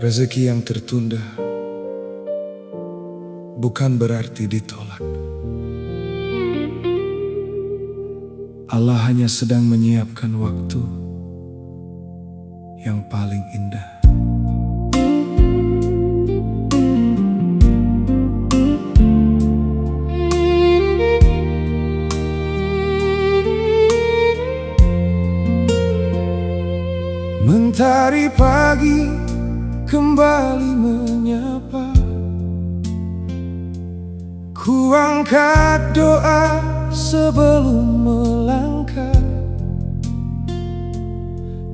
Rezeki yang tertunda bukan berarti ditolak. Allah hanya sedang menyiapkan waktu yang paling indah. Mentari pagi kembali menyapa. Ku angkat doa sebelum melangkah.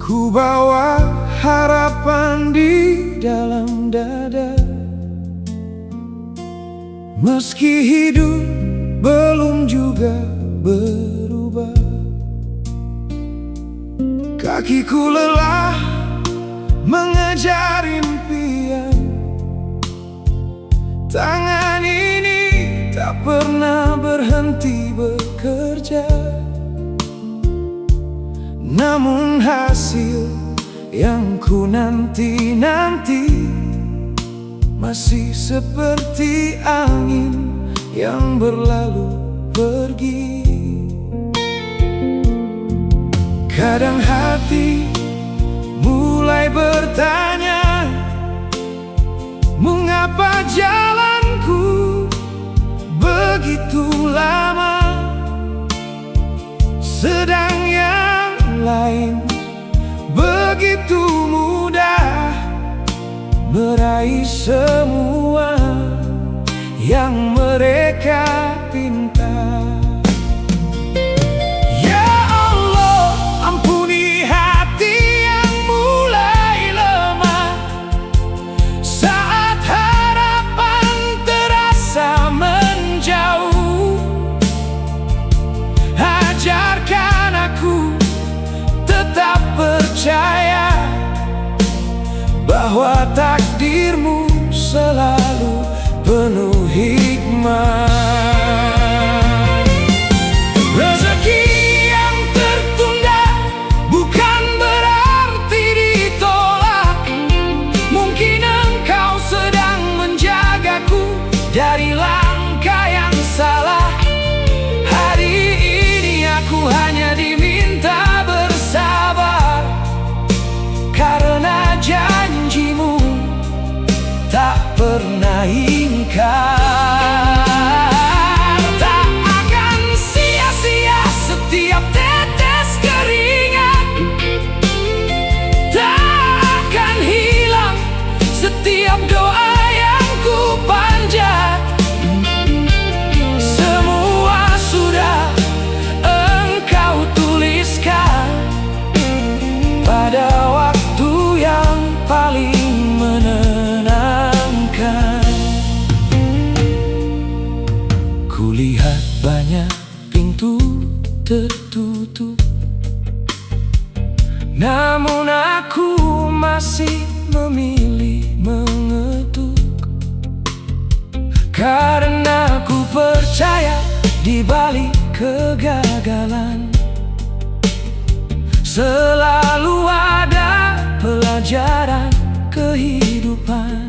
Ku bawa harapan di dalam dada. Meski hidup belum juga berubah, kakiku lelah mengejar impian. Tangan ini tak pernah berhenti bekerja, namun hasil yang ku nanti-nanti masih seperti angin yang berlalu pergi. Kadang hati mulai bertanya, mengapa jalanku begitu lama, sedang yang lain begitu mudah meraih semua yang mereka pinta. Percaya bahwa takdirmu selalu penuh hikmah. Rezeki yang tertunda bukan berarti ditolak. Mungkin engkau sedang menjagaku dari langkah yang salah. Hari ini aku hanya diminta bersabar, karena janjimu tak pernah ingkar. Tak akan sia-sia setiap tetes keringat, tak akan hilang setiap doa yang ku panjat. Semua sudah engkau tuliskan pada waktu yang paling menenangkan. Kulihat banyak pintu tertutup, namun aku masih memilih mengetuk. Karena ku percaya di balik kegagalan selalu ada pelajaran kehidupan.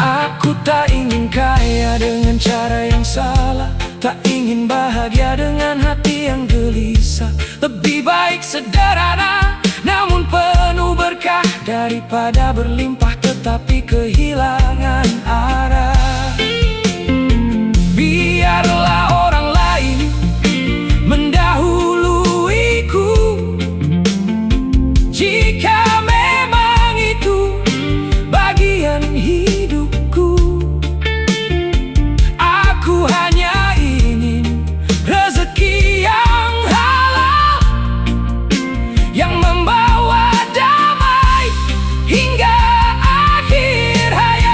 Aku tak ingin kaya dengan cara yang salah, tak ingin bahagia dengan hati yang gelisah. Lebih baik sederhana namun penuh berkah, daripada berlimpah tetapi kehilangan arah. Biarlah orang lain mendahuluiku, jika memang itu bagian hidupku. Aku hanya ingin rezeki yang halal, yang membawa damai hingga akhir hayat.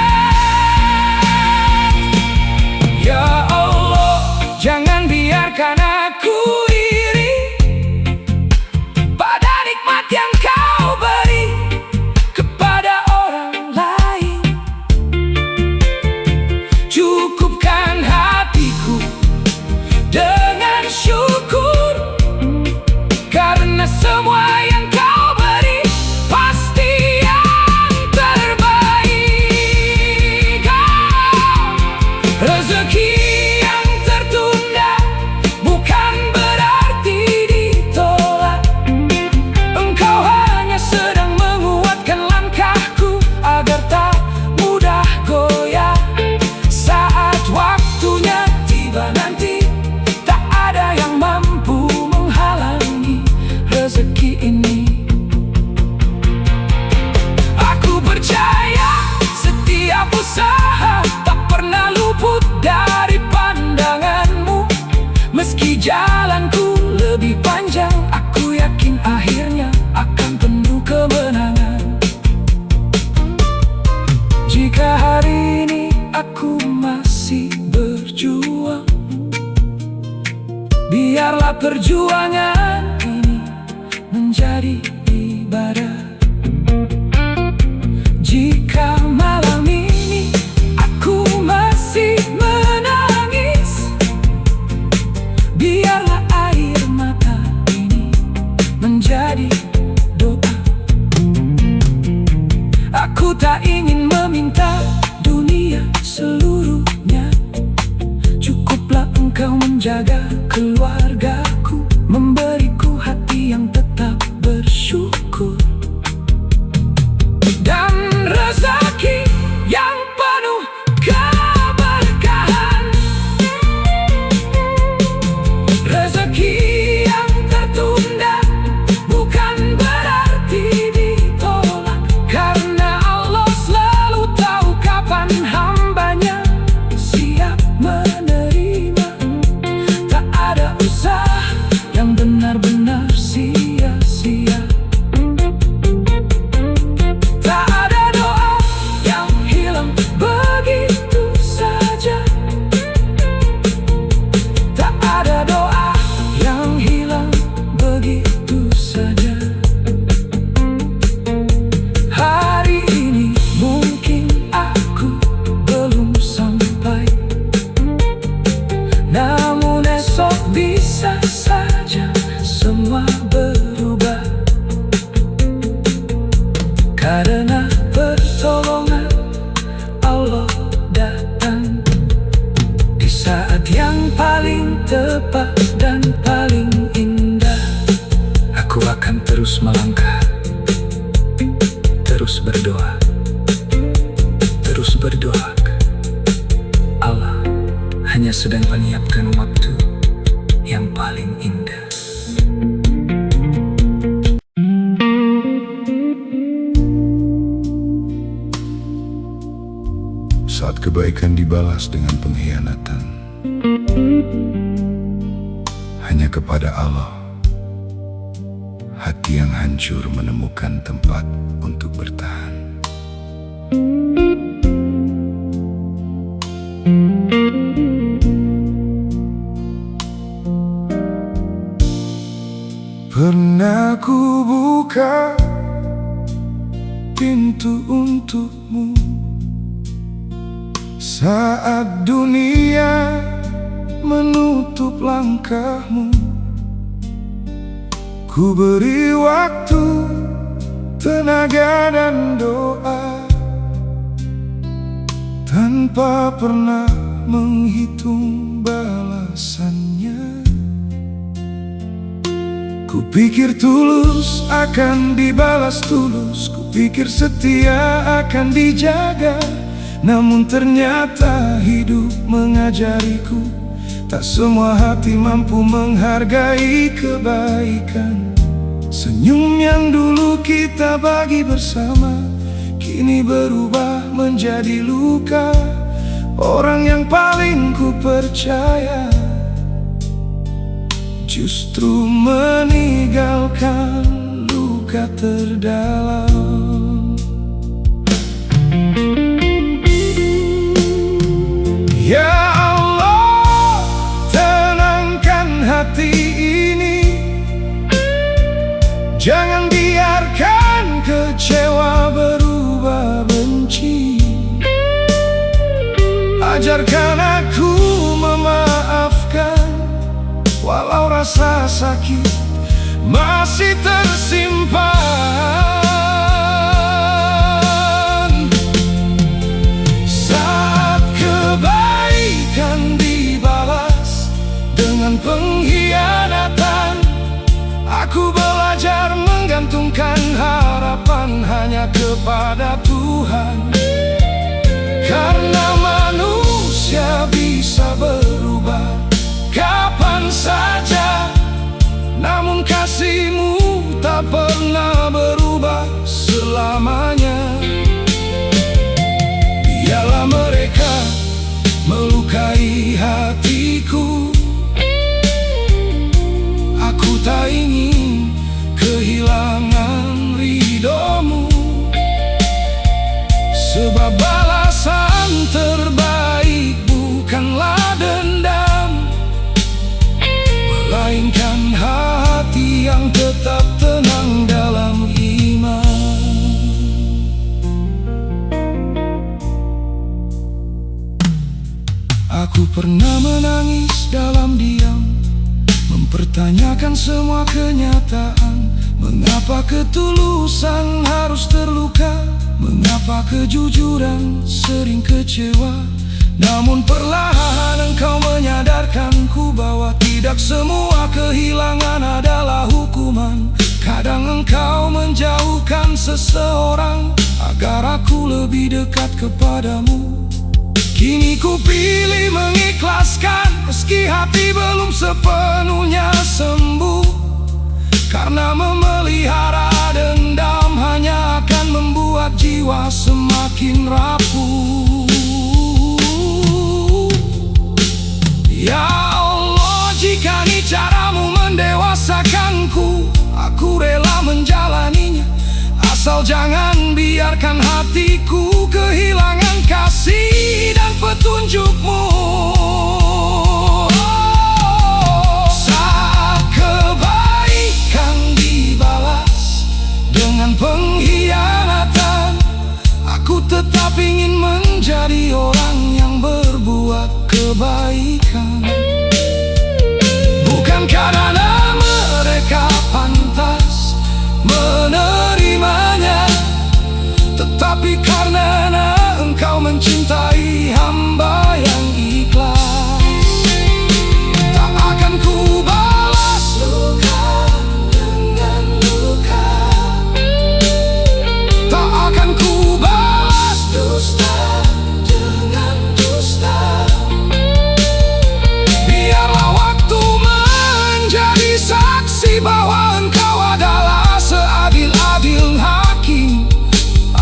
beribadah. Jika malam ini aku masih menangis, biarlah air mata ini menjadi doa. Aku tak ingin meminta dunia seluruhnya, cukuplah Engkau menjaga keluargaku, memberiku hati yang tetap bersyukur, dan rezeki yang penuh keberkahan. Rezeki yang tertunda bukan berarti ditolak, karena Allah selalu tahu kapan hambanya siap menerima. Tak ada usaha yang benar-benar sia-sia. Tak ada doa yang hilang begitu saja. Tak ada doa yang hilang begitu saja. Hari ini mungkin aku belum sampai, namun esok bisa saja semua berubah, karena pertolongan Allah datang di saat yang paling tepat dan paling indah. Aku akan terus melangkah, terus berdoa, terus berdoa. Allah hanya sedang menyiapkan waktu yang paling indah. Saat kebaikan dibalas dengan pengkhianatan, hanya kepada Allah hati yang hancur menemukan tempat untuk bertahan. Pernah ku buka pintu untukmu saat dunia menutup langkahmu. Ku beri waktu, tenaga dan doa, tanpa pernah menghitung balasannya. Ku pikir tulus akan dibalas tulus, ku pikir setia akan dijaga, namun ternyata hidup mengajariku, tak semua hati mampu menghargai kebaikan. Senyum yang dulu kita bagi bersama, kini berubah menjadi luka. Orang yang paling ku percaya justru meninggalkan luka terdalam. Ya Allah, tenangkan hati ini, jangan biarkan kecewa berubah benci. Ajarkan aku memaafkan, walau rasa sakit masih tersimpan. Saat kebaikan dibalas dengan pengkhianatan, aku belajar menggantungkan harapan hanya kepada Tuhan. Karena manusia bisa berubah kapan saja, namun kasih-Mu tak pernah berubah selamanya. Biarlah mereka melukai hatiku, aku tak ingin kehilangan ridho-Mu. pernah menangis dalam diam, mempertanyakan semua kenyataan. Mengapa ketulusan harus terluka? Mengapa kejujuran sering kecewa? Namun perlahan engkau menyadarkanku bahwa tidak semua kehilangan adalah hukuman. Kadang engkau menjauhkan seseorang agar aku lebih dekat kepadamu. Kini ku pilih mengikhlaskan meski hati belum sepenuhnya sembuh. Karena memelihara dendam hanya akan membuat jiwa semakin rapuh. Ya Allah, jika ini caramu mendewasakanku, aku rela menjalaninya. Asal jangan biarkan hatiku kehilangan kasih dan petunjukmu. Saat kebaikan dibalas dengan pengkhianatan, aku tetap ingin menjadi orang yang berbuat kebaikan. Bukan karena mereka pantas menerimanya, tetapi karena engkau mencintai hamba yang ikhlas. Tak akan ku balas luka dengan luka, tak akan ku balas dusta dengan dusta. Biarlah waktu menjadi saksi bahwa engkau adalah seadil-adil hakim.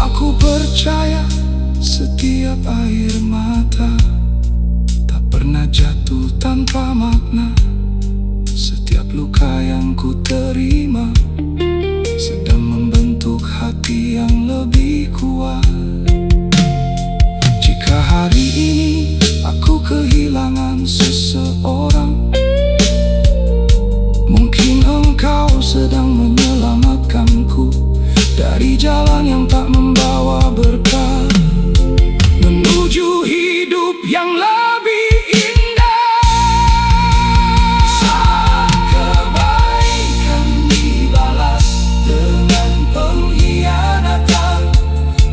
Aku percaya setiap air mata tak pernah jatuh tanpa makna. Setiap luka yang ku terima sedang membentuk hati yang lebih kuat. Jika hari ini aku kehilangan seseorang, mungkin engkau sedang menyelamatkanku dari jalan yang tak membawa berkah menuju hidup yang lebih indah. Saat kebaikan dibalas dengan pengkhianatan,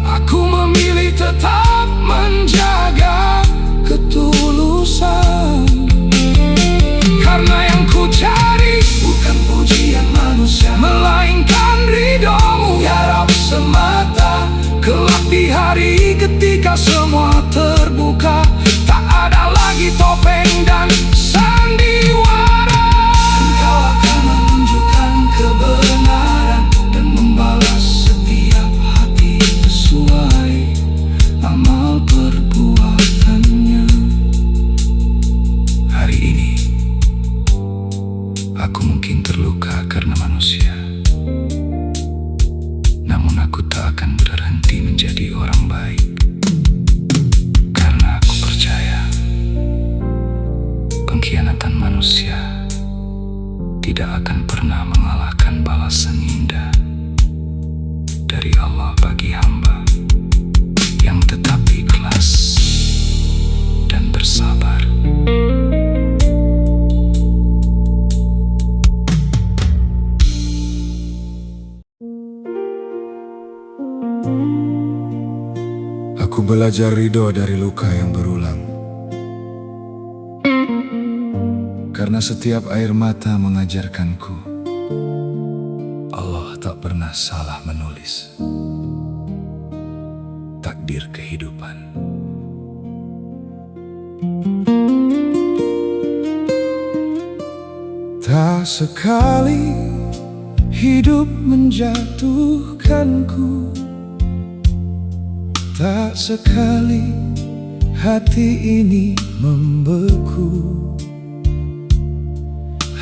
aku memilih tetap menjaga ketulusan. Karena yang ku cari bukan pujian manusia, melainkan ridhomu ya Rabb semata. Kelak di hari ketika semua terbuka, tak ada lagi topeng dan sandiwara. Engkau akan menunjukkan kebenaran dan membalas setiap hati sesuai amal perbuatannya. Hari ini aku mungkin terluka karena manusia, namun aku tak akan berhenti menjadi orang baik. Karena aku percaya pengkhianatan manusia tidak akan pernah mengalahkan balasan indah dari Allah bagi hamba yang tetap ikhlas dan bersabar. Aku belajar ridho dari luka yang berulang, karena setiap air mata mengajarkanku Allah tak pernah salah menulis takdir kehidupan. Tak sekali hidup menjatuhkanku, tak sekali hati ini membeku.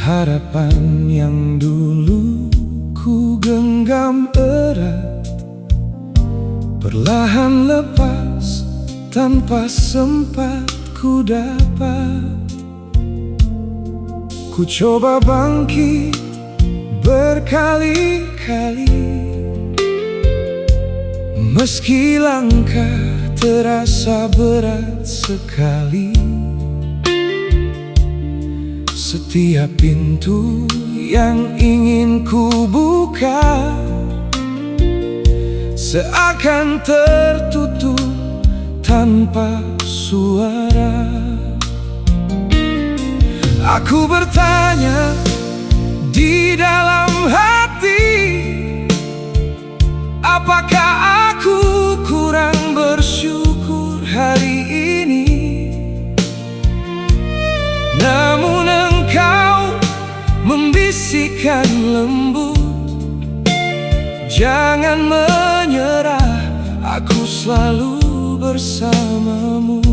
Harapan yang dulu ku genggam erat perlahan lepas tanpa sempat ku dapat. Ku coba bangkit berkali-kali, meski langkah terasa berat sekali. Setiap pintu yang ingin ku buka seakan tertutup tanpa suara. Aku bertanya di dalam hati, apakah aku kurang bersyukur hari ini? Namun engkau membisikkan lembut, jangan menyerah, aku selalu bersamamu.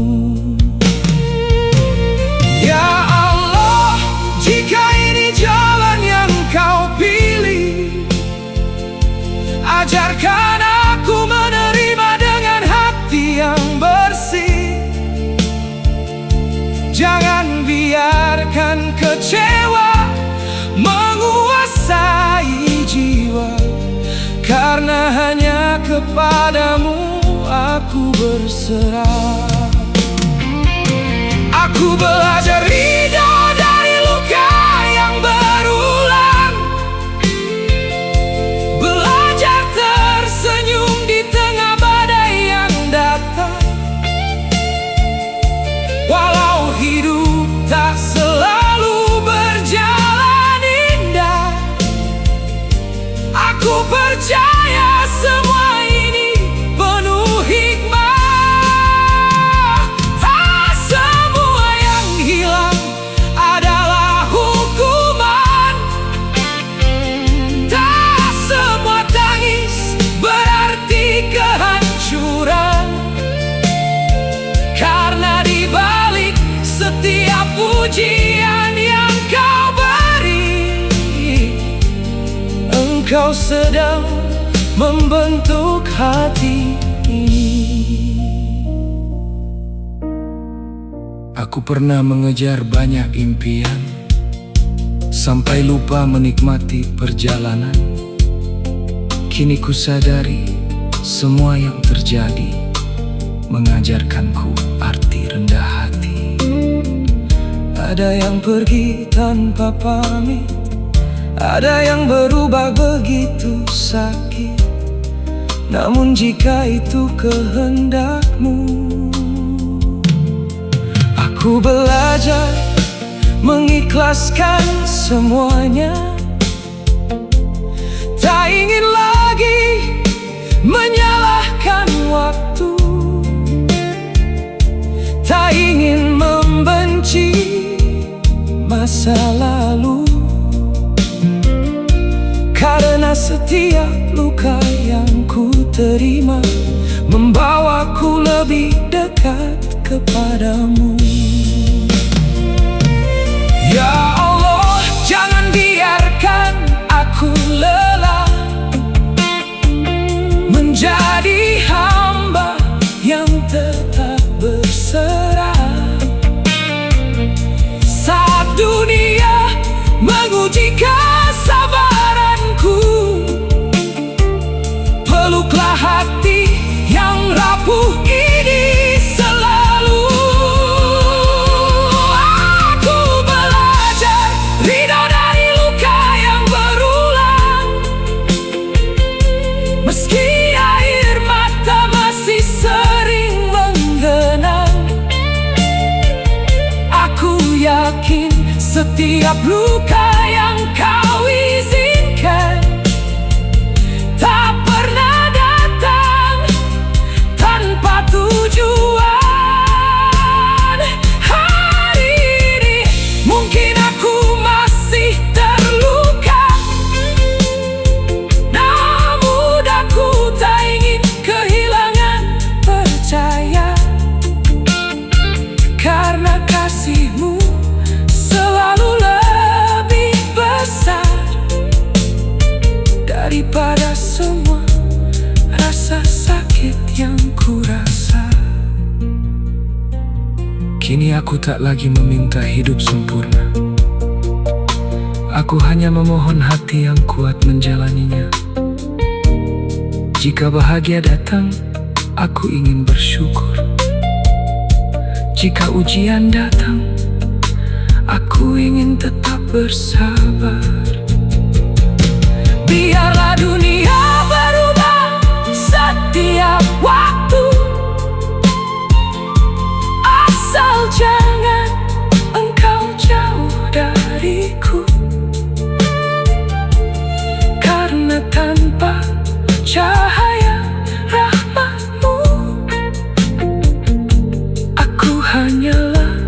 Ya Allah, jika ini jalan yang kau pilih, ajarkan aku menerima dengan hati yang bersih. Jangan biarkan kecewa menguasai jiwa, karena hanya kepadamu aku berserah. Aku belajar ridho dari luka yang berulang, belajar tersenyum di tengah badai yang datang. Walau hidup tak selalu berjalan indah, aku percaya semua ini penuh hikmah. Tak semua yang hilang adalah hukuman, tak semua tangis berarti kehancuran. Karena di balik setiap ujian yang kau beri, engkau sedang membentuk hati ini. Aku pernah mengejar banyak impian, sampai lupa menikmati perjalanan. Kini ku sadari semua yang terjadi mengajarkanku arti rendah hati. Ada yang pergi tanpa pamit, ada yang berubah begitu sakit. Namun jika itu kehendakmu, aku belajar mengikhlaskan semuanya. Tak ingin lagi menyalahkan waktu, tak ingin membenci masa lalu. Karena setiap luka yang ku terima membawaku lebih dekat kepadamu. Ya Allah, jangan biarkan aku lelah menjadi hamba yang tetap berserah. Saat dunia menguji kesabaranku, peluklah hati yang rapuh ini selalu. Aku belajar ridho dari luka yang berulang, meski air mata masih sering menggenang. Aku yakin setiap luka yang kau izinkan tak pernah datang tanpa tujuan. Hari ini mungkin aku masih terluka, namun aku tak ingin kehilangan percaya. Karena kasihmu selalu lebih besar daripada semua rasa sakit yang ku rasa. Kini aku tak lagi meminta hidup sempurna, aku hanya memohon hati yang kuat menjalaninya. Jika bahagia datang, aku ingin bersyukur. Jika ujian datang, Aku ingin tetap bersabar. Biarlah dunia berubah setiap waktu, asal jangan engkau jauh dariku. Karena tanpa cahaya rahmatmu, aku hanyalah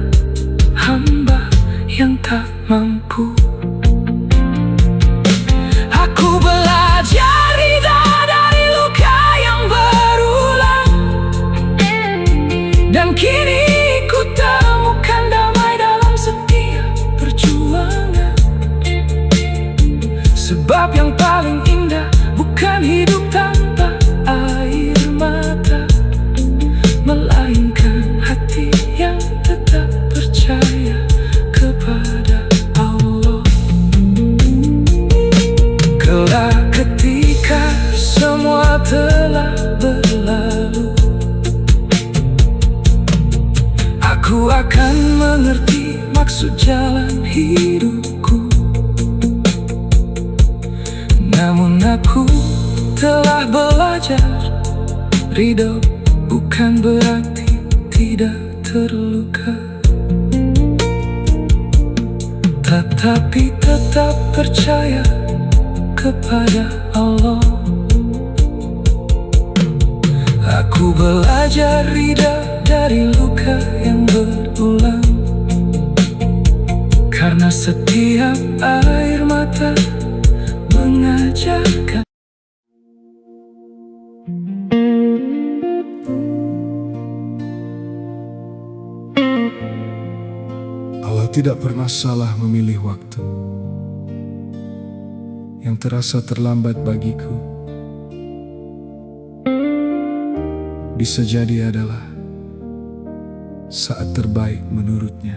hamba yang tak mampu. Aku belajar ridha dari luka yang berulang, dan kini ku temukan damai dalam setiap perjuangan. Sebab yang paling indah bukan hidup tanpa air mata, melainkan hati yang tetap percaya kepada Allah. Kelak ketika semua telah berlalu, aku akan mengerti maksud jalan hidupku. Namun aku telah belajar, ridho bukan berarti tidak terluka, tetapi tetap percaya kepada Allah. Aku belajar ridha dari luka yang berulang, karena setiap air mata mengajarkan. Allah tidak pernah salah memilih waktu yang terasa terlambat bagiku. Bisa jadi adalah saat terbaik menurutnya.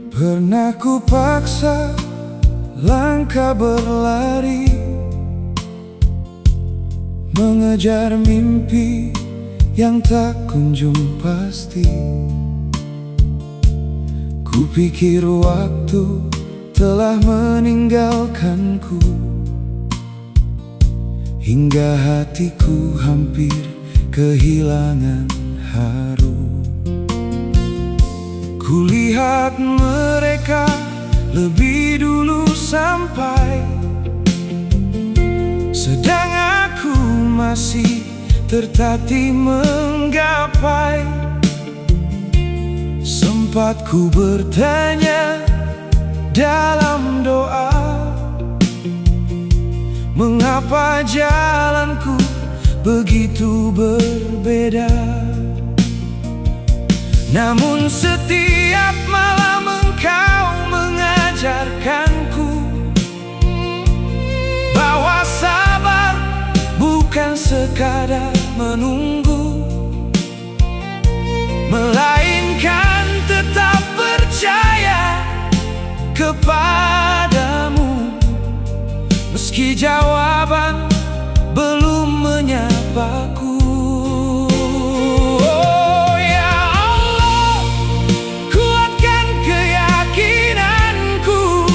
Pernah ku paksa langkah berlari, mengejar mimpi yang tak kunjung pasti. Kupikir waktu telah meninggalkanku, hingga hatiku hampir kehilangan haru. Kulihat mereka lebih dulu sampai, sedang aku masih tertatih menggapai. Sempat ku bertanya dalam doa, mengapa jalanku begitu berbeda? Namun setiap malam engkau mengajarkanku bahwa sabar bukan sekadar menunggu, melainkan tetap percaya kepadamu. Meski jawaban belum menyapaku. Oh ya Allah, kuatkan keyakinanku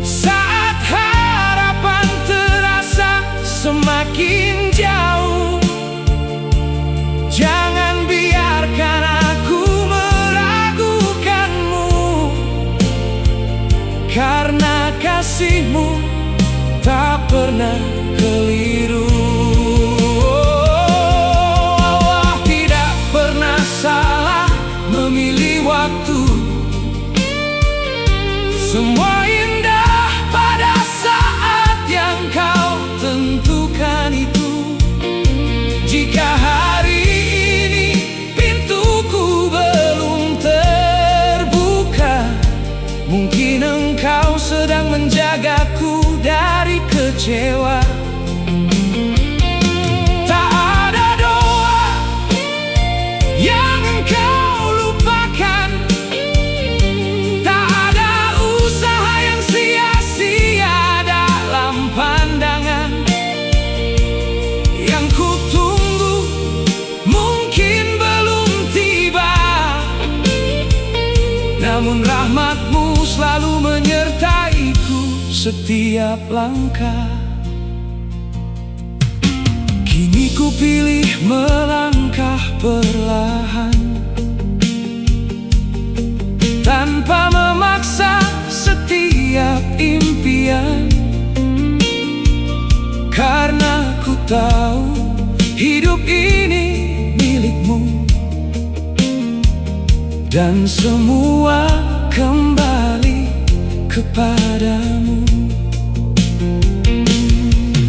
saat harapan terasa semakin jauh. Jangan biarkan aku meragukanmu, karena kasihmu tak pernah keliru. Allah tidak pernah salah memilih waktu. Semua indah pada saat yang kau tentukan itu. Jika hari ini pintuku belum terbuka, mungkin engkau sedang menjagaku dari kecewa. Tak ada doa yang engkau lupakan, tak ada usaha yang sia-sia dalam pandangan. namun rahmatmu selalu menyertaiku setiap langkah. Kini ku pilih melangkah perlahan, tanpa memaksa setiap impian, karena ku tahu hidup ini milikmu, dan semua kembali kepadamu.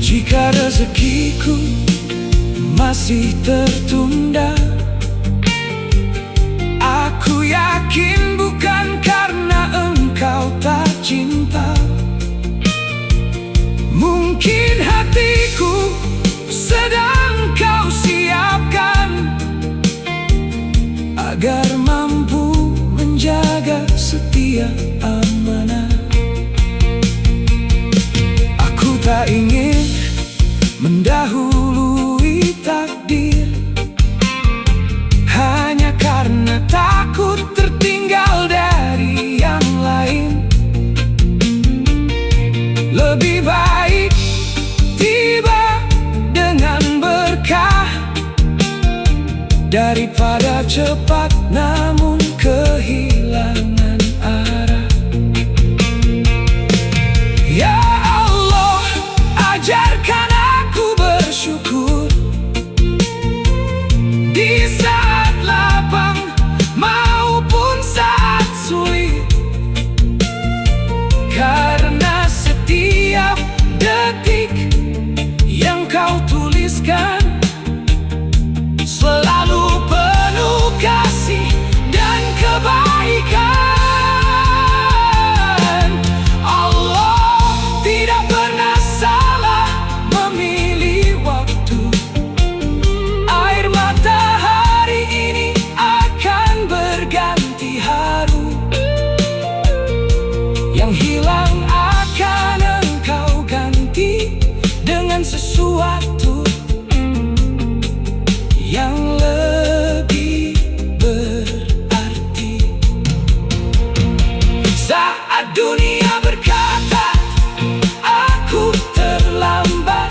Jika rezekiku masih tertunda, aku yakin bukan karena engkau tak cinta. Mungkin hatiku sedang kau siapkan agar mampu menjaga setiap amanah. Aku tak ingin mendahului takdir, hanya karena takut tertinggal dari yang lain. Lebih baik tiba dengan berkah daripada cepat namun kehilangan arah. Ya Allah, ajarkan aku bersyukur di saat lapang maupun saat sulit, karena setiap detik yang kau tuliskan selalu penuh kasih dan kebaikan. Allah tidak pernah salah memilih waktu. Air mata hari ini akan berganti haru, yang hilang akan engkau ganti dengan sesuatu yang lebih berarti. Saat dunia berkata aku terlambat,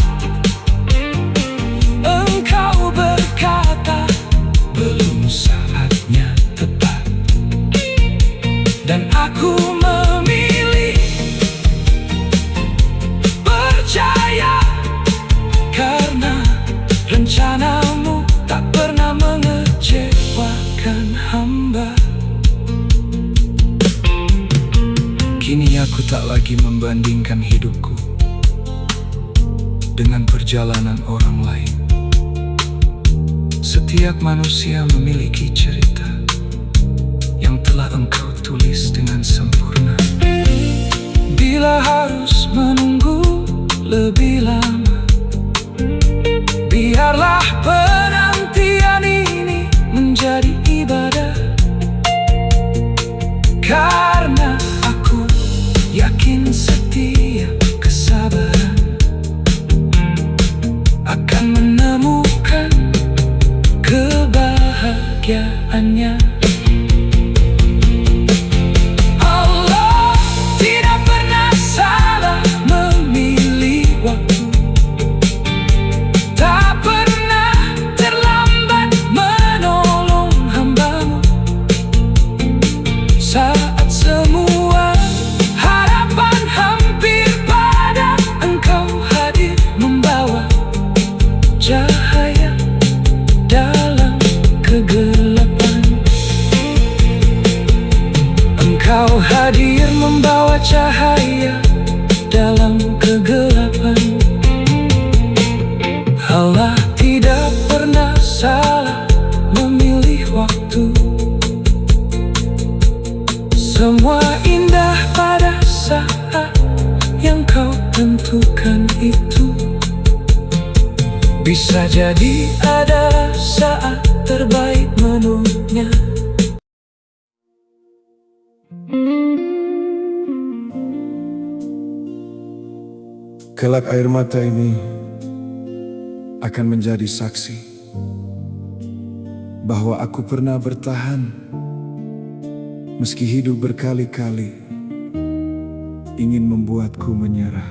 engkau berkata belum saatnya tepat, dan aku memilih percaya, karena rencanamu tak pernah mengecewakan hamba. Kini aku tak lagi membandingkan hidupku dengan perjalanan orang lain. Setiap manusia memiliki cerita yang telah engkau tulis dengan sempurna. Bila harus menunggu lebih lama, biarlah penantian ini menjadi ibadah, karena aku yakin setiap kesabaran akan menemukan kebahagiaannya. Allah tidak pernah salah memilih waktu, tak pernah terlambat menolong hambamu. Saat semua harapan hampir pada, engkau hadir membawa cahaya dalam kegelapan. Engkau hadir membawa cahaya dalam kegelapan. Allah tidak pernah salah memilih waktu. Semua indah pada saat yang kau tentukan itu. Bisa jadi ada saat terbaik menunya. Kelak air mata ini akan menjadi saksi bahwa aku pernah bertahan Meski hidup berkali-kali ingin membuatku menyerah.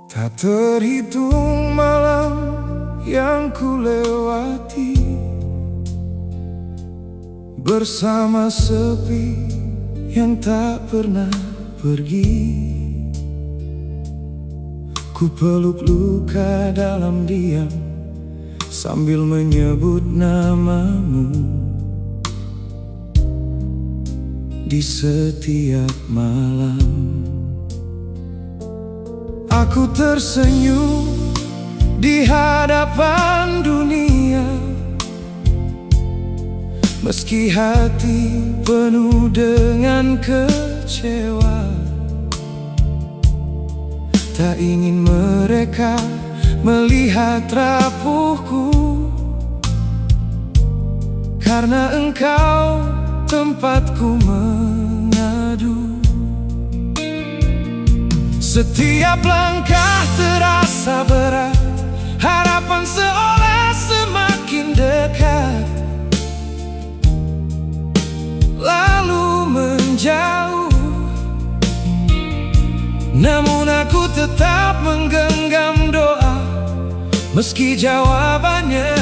Tak terhitung malam yang ku lewati bersama sepi yang tak pernah pergi. Ku peluk luka dalam diam sambil menyebut namamu di setiap malam. Aku tersenyum di hadapan dunia, meski hati penuh dengan kecewa. Tak ingin mereka melihat rapuhku, karena engkau tempatku mengadu. Setiap langkah terasa berat, harapan seolah semakin dekat, lalu menjauh. Namun aku tetap menggenggam doa, meski jawabannya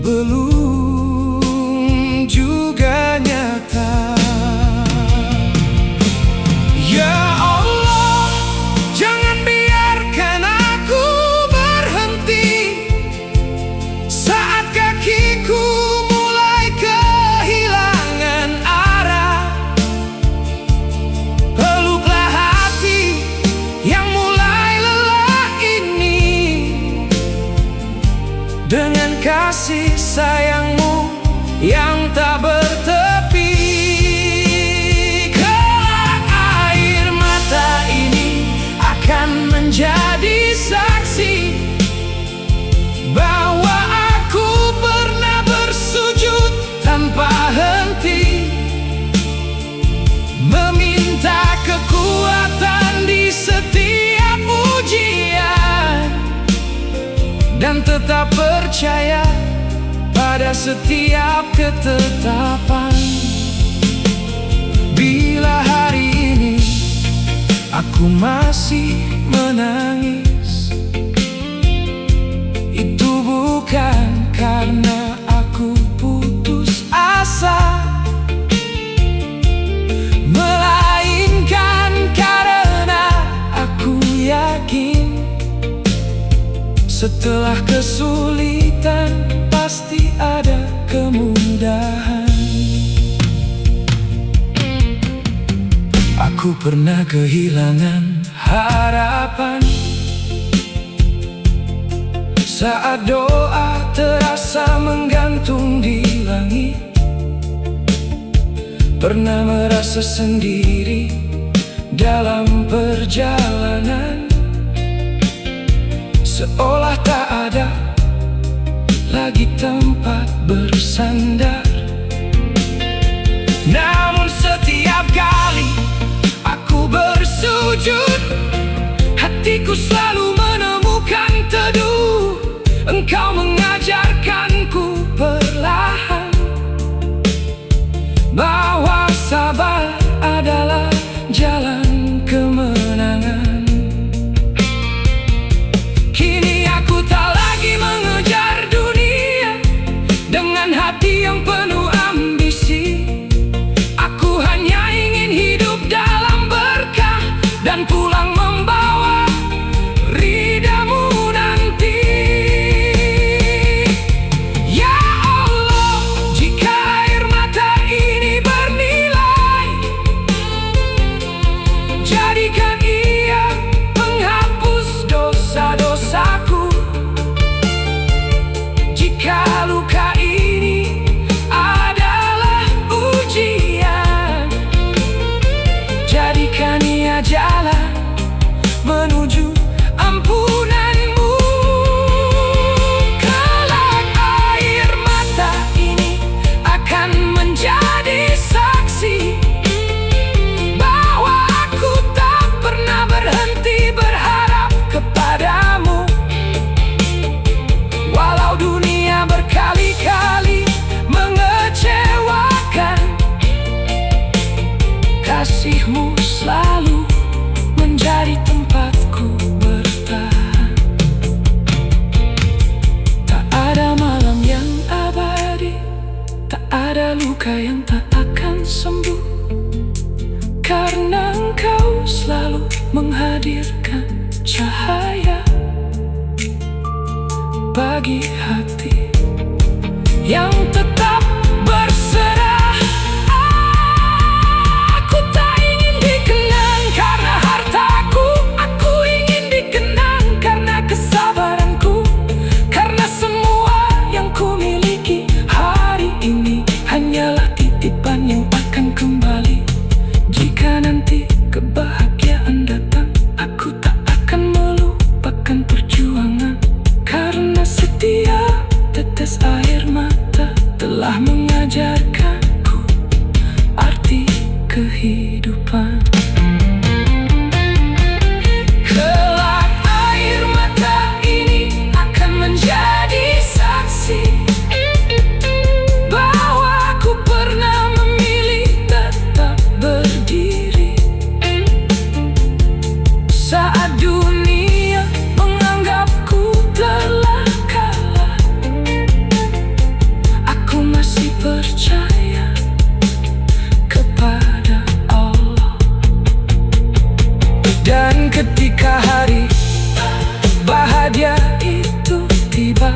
belum juga nyata. Ya Allah, jangan biarkan aku berhenti saat kakiku mulai kehilangan arah. Peluklah hati yang mulai lelah ini dengan kasih sayangmu yang tak bertepi. Kelak air mata ini akan menjadi saksi bahwa aku pernah bersujud tanpa henti, meminta kekuatan di setiap ujian, dan tetap percaya pada setiap ketetapan. Bila hari ini aku masih menangis, itu bukan karena aku putus asa, melainkan karena aku yakin setelah kesulitan pasti ada kemudahan. Aku pernah kehilangan harapan saat doa terasa menggantung di langit. Pernah merasa sendiri dalam perjalanan, seolah tak ada lagi tempat bersandar. Namun setiap kali aku bersujud, hatiku selalu menemukan teduh. Engkau mengajarkanku perlahan bahwa sabar adalah jalan kemenangan. Kini aku tak lagi mengejar dunia dengan hati yang penuh ambisi. Aku hanya ingin hidup dalam berkah dan pulang membawa ridamu nanti. luka yang tak akan sembuh, karena Engkau selalu menghadirkan cahaya bagi hati yang tetap berserah. Aku tak ingin dikenang karena hartaku, aku ingin dikenang karena kesabaranku, karena semua yang ku miliki hari ini hanyalah titipan yang akan kembali. Jika nanti kebahagiaan datang, aku tak akan melupakan perjuangan, karena setiap tetes air mata telah mengajarkanku arti kehidupan. Kelak air mata ini akan menjadi saksi bahwa aku pernah memilih tetap berdiri saat dunia menganggapku telah kalah. Aku masih percaya kepada Allah. Dan ketika hari bahagia itu tiba,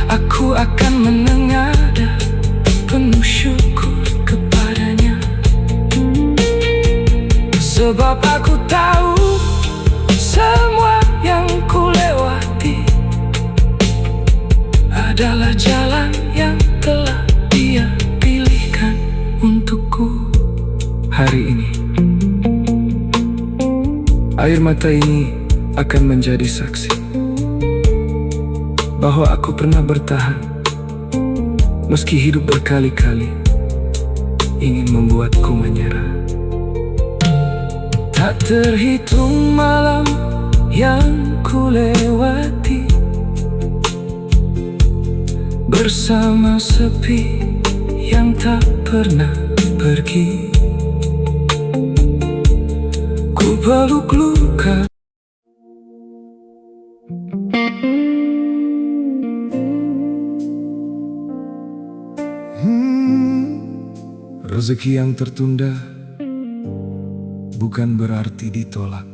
aku akan menengadah penuh syukur kepadanya. Sebab aku tahu semua yang ku lewati adalah jalan yang telah Dia pilihkan untukku. Hari ini air mata ini akan menjadi saksi bahwa aku pernah bertahan meski hidup berkali-kali ingin membuatku menyerah. Tak terhitung malam yang ku lewati bersama sepi yang tak pernah pergi. Ku peluk luka. Rezeki yang tertunda bukan berarti ditolak.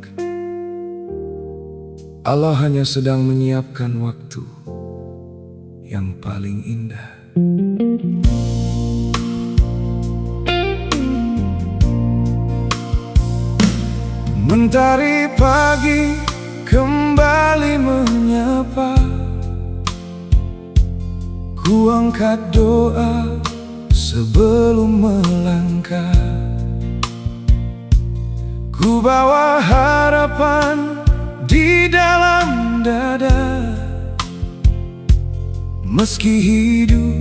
Allah hanya sedang menyiapkan waktu yang paling indah. Mentari pagi kembali menyapa, ku angkat doa sebelum melangkah. Ku bawa harapan di dalam dada, meski hidup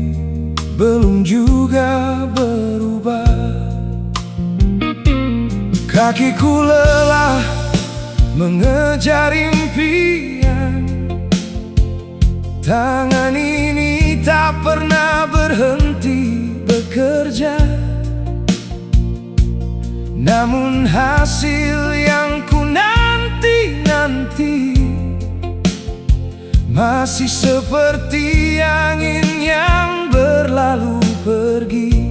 belum juga berubah. Kakiku lelah mengejar impian, tangan ini tak pernah berhenti bekerja. Namun hasil yang ku nanti-nanti masih seperti angin yang berlalu pergi.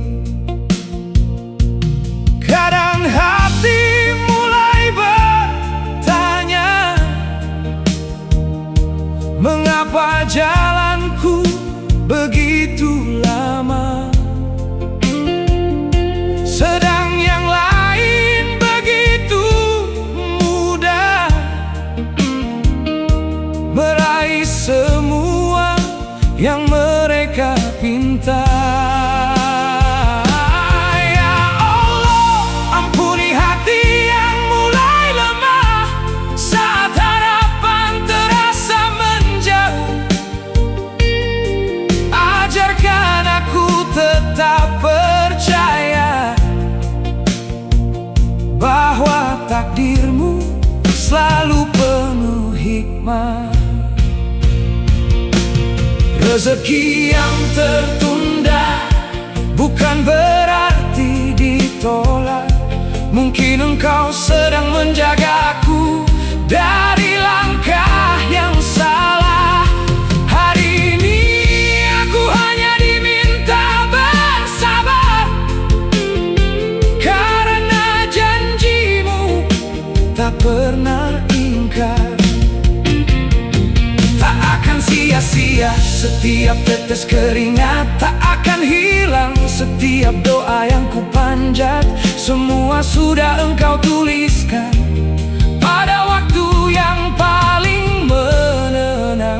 Kadang hati mulai bertanya, mengapa jalanku begitu lama, sedang yang lain begitu mudah meraih semua yang mereka pinta. Takdirmu selalu penuh hikmah. Rezeki yang tertunda bukan berarti ditolak. Mungkin engkau sedang menjagaku dari langkah yang salah. Hari ini aku hanya diminta sia-sia. Setiap tetes keringat tak akan hilang. Setiap doa yang kupanjat, semua sudah engkau tuliskan pada waktu yang paling menenangkan.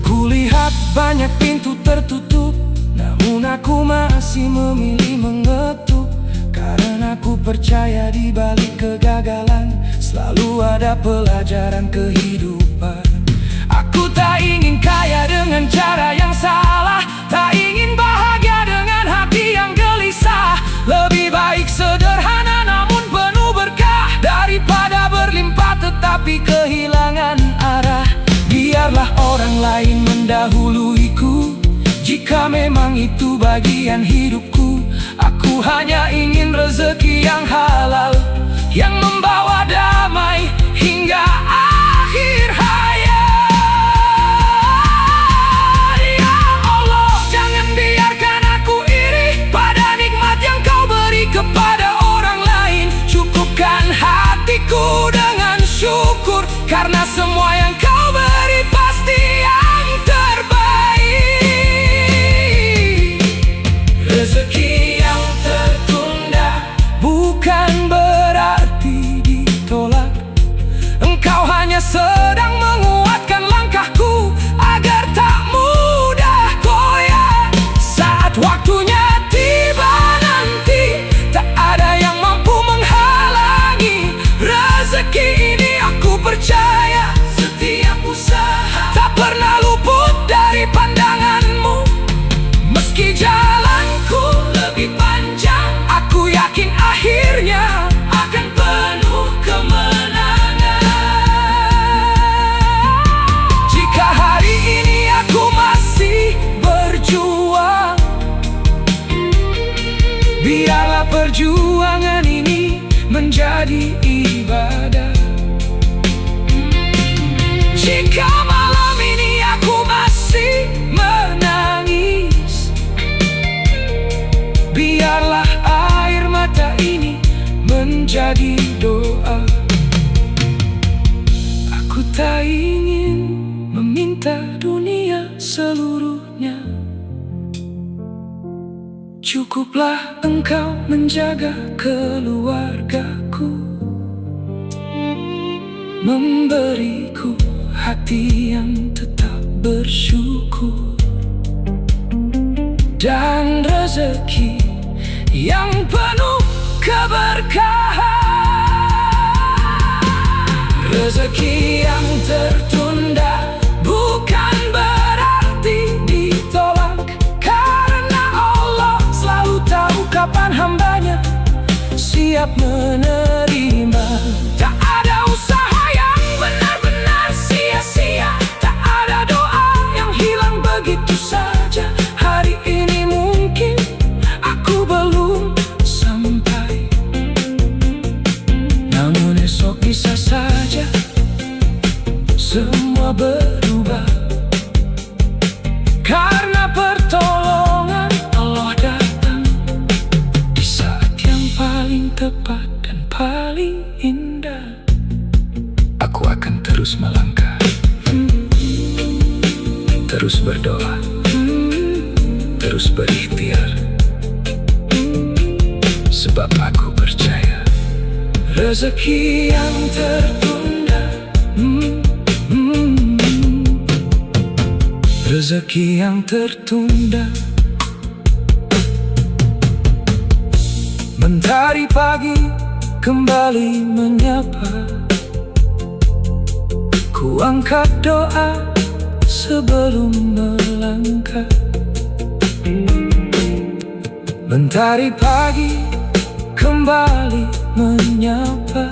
Kulihat banyak pintu tertutup, namun aku masih memilih mengetuk. Karena aku percaya di balik kegagalan selalu ada pelajaran kehidupan. Aku tak ingin kaya dengan cara yang salah, tak ingin bahagia dengan hati yang gelisah. Lebih baik sederhana namun penuh berkah, daripada berlimpah tetapi kehilangan arah. Biarlah orang lain mendahuluiku, jika memang itu bagian hidupku. Aku hanya ingin rezeki yang halal, yang membawa damai hingga akhir hayat. Ya Allah, jangan biarkan aku iri pada nikmat yang kau beri kepada orang lain. Cukupkan hatiku dengan syukur, karena semua yang kau beri pasti yang terbaik. Rezeki yang tertunda bukan berarti ditolak. Engkau hanya sedang menguatkan langkahku agar tak mudah goyah. Saat waktunya tiba nanti, tak ada yang mampu menghalangi rezeki ini. Aku percaya setiap usaha tak pernah luput dari pandanganmu. Meski jalanku lebih panjang, aku yakin akhirnya akan penuh kemenangan. Jika hari ini aku masih berjuang, biarlah perjuangan ini menjadi ibadah. Jika malam ini aku masih menangis, biarlah air mata ini menjadi doa. Aku tak ingin meminta dunia seluruhnya, cukuplah engkau menjaga keluargaku, memberiku hati yang tetap bersyukur, dan rezeki yang penuh keberkahan. Rezeki yang tertunda bukan berarti ditolak, karena Allah selalu tahu kapan hambanya siap menerima. Tak ada usaha yang benar-benar sia-sia, tak ada doa yang hilang begitu saja. Hari ini mungkin aku belum sampai, namun esok bisa saja semua berubah. Karena pertolongan Allah datang di saat yang paling tepat dan paling indah. Aku akan terus melangkah, terus berdoa, terus berikhtiar, sebab aku percaya rezeki yang tertunda, rezeki yang tertunda. Mentari pagi kembali menyapa, ku angkat doa sebelum melangkah. Mentari pagi kembali menyapa,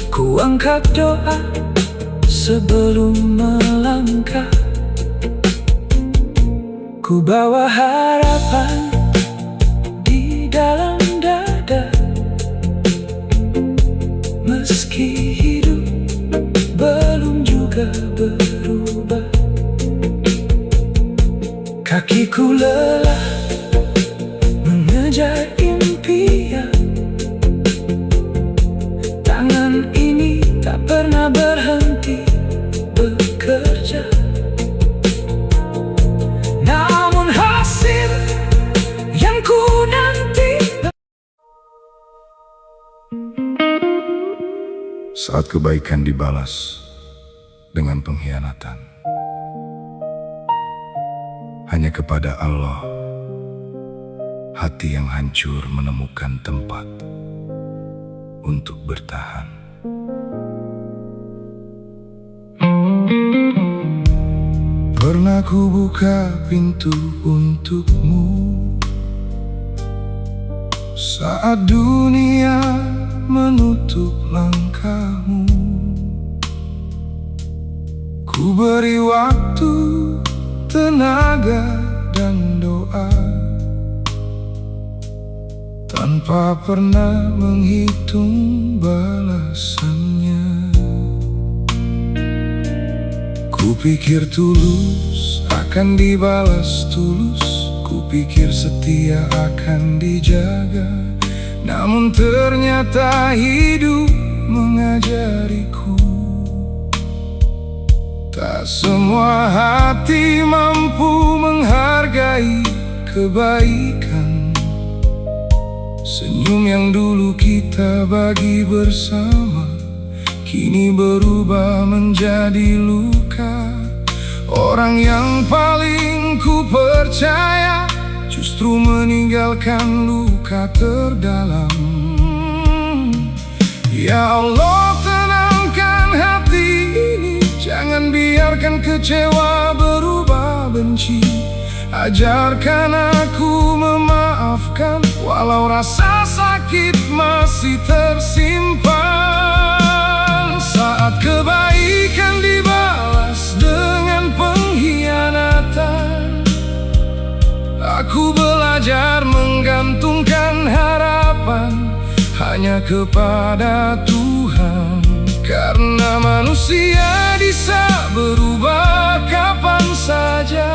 ku angkat doa sebelum melangkah. Ku bawa harapan di dalam dada, meski hidup belum juga berubah. Kakiku lelah mengejar impian, tangan ini saat kebaikan dibalas dengan pengkhianatan. Hanya kepada Allah hati yang hancur menemukan tempat untuk bertahan. Pernah ku buka pintu untukmu saat dunia menutup langkahmu. Ku beri waktu, tenaga, dan doa tanpa pernah menghitung balasannya. Ku pikir tulus akan dibalas tulus, ku pikir setia akan dijaga. Namun ternyata hidup mengajariku, tak semua hati mampu menghargai kebaikan. Senyum yang dulu kita bagi bersama kini berubah menjadi luka. Orang yang paling ku percaya justru meninggalkan luka terdalam. Ya Allah, tenangkan hati ini, jangan biarkan kecewa berubah benci. Ajarkan aku memaafkan walau rasa sakit masih tersimpan. Saat kebaikan dibalas dengan pengkhianatan, aku belajar menggantungkan harapan hanya kepada Tuhan. Karena manusia bisa berubah kapan saja,